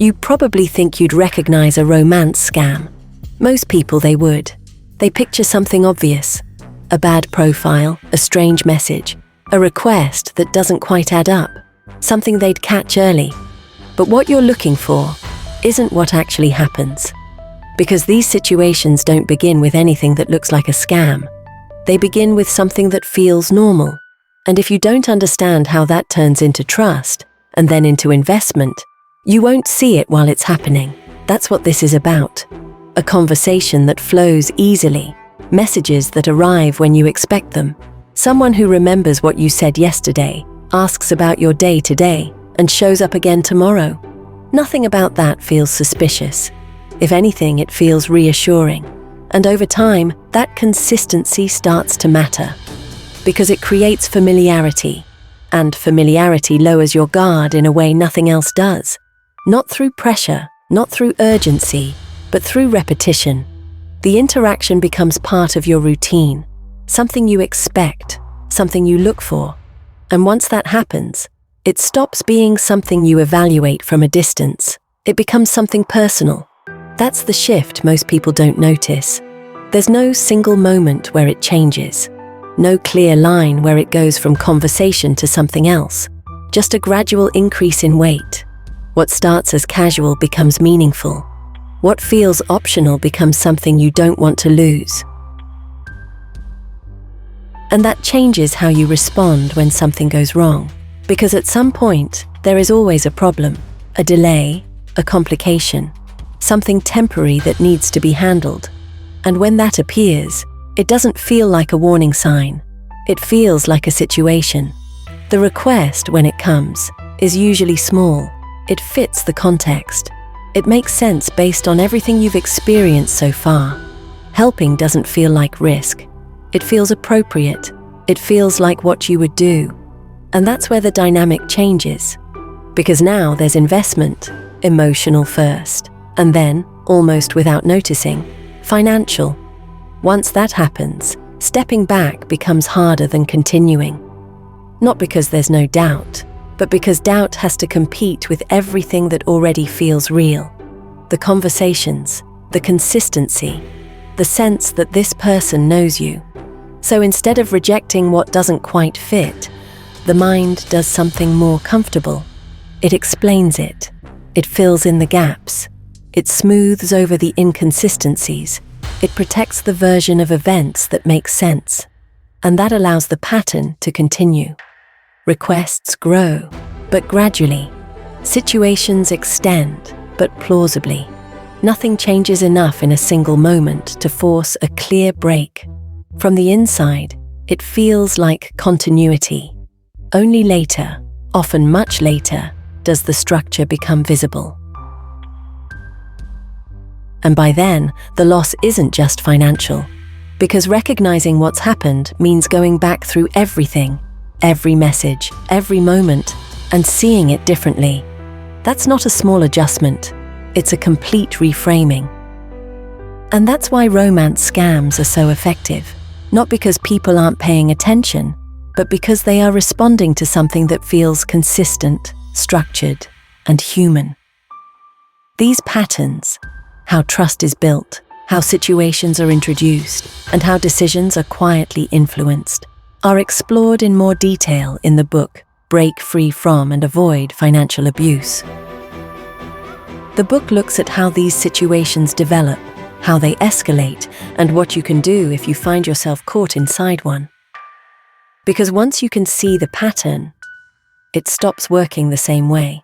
You probably think you'd recognize a romance scam. Most people, they would. They picture something obvious. A bad profile, a strange message, a request that doesn't quite add up, something they'd catch early. But what you're looking for isn't what actually happens. Because these situations don't begin with anything that looks like a scam. They begin with something that feels normal. And if you don't understand how that turns into trust, and then into investment, you won't see it while it's happening. That's what this is about. A conversation that flows easily, messages that arrive when you expect them. Someone who remembers what you said yesterday, asks about your day today, and shows up again tomorrow. Nothing about that feels suspicious. If anything, it feels reassuring. And over time, that consistency starts to matter. Because it creates familiarity. And familiarity lowers your guard in a way nothing else does. Not through pressure, not through urgency, but through repetition. The interaction becomes part of your routine, something you expect, something you look for. And once that happens, it stops being something you evaluate from a distance. It becomes something personal. That's the shift most people don't notice. There's no single moment where it changes. No clear line where it goes from conversation to something else. Just a gradual increase in weight. What starts as casual becomes meaningful. What feels optional becomes something you don't want to lose. And that changes how you respond when something goes wrong. Because at some point, there is always a problem, a delay, a complication, something temporary that needs to be handled. And when that appears, it doesn't feel like a warning sign. It feels like a situation. The request, when it comes, is usually small. It fits the context. It makes sense based on everything you've experienced so far. Helping doesn't feel like risk. It feels appropriate. It feels like what you would do. And that's where the dynamic changes. Because now there's investment, emotional first, and then, almost without noticing, financial. Once that happens, stepping back becomes harder than continuing. Not because there's no doubt, but because doubt has to compete with everything that already feels real. The conversations, the consistency, the sense that this person knows you. So instead of rejecting what doesn't quite fit, the mind does something more comfortable. It explains it. It fills in the gaps. It smooths over the inconsistencies. It protects the version of events that makes sense. And that allows the pattern to continue. Requests grow, but gradually. Situations extend, but plausibly. Nothing changes enough in a single moment to force a clear break. From the inside, it feels like continuity. Only later, often much later, does the structure become visible. And by then, the loss isn't just financial. Because recognizing what's happened means going back through everything, every message, every moment, and seeing it differently. That's not a small adjustment. It's a complete reframing. And that's why romance scams are so effective. Not because people aren't paying attention, but because they are responding to something that feels consistent, structured, and human. These patterns, how trust is built, how situations are introduced, and how decisions are quietly influenced, are explored in more detail in the book Break Free From and Avoid Financial Abuse. The book looks at how these situations develop, how they escalate, and what you can do if you find yourself caught inside one. Because once you can see the pattern, it stops working the same way.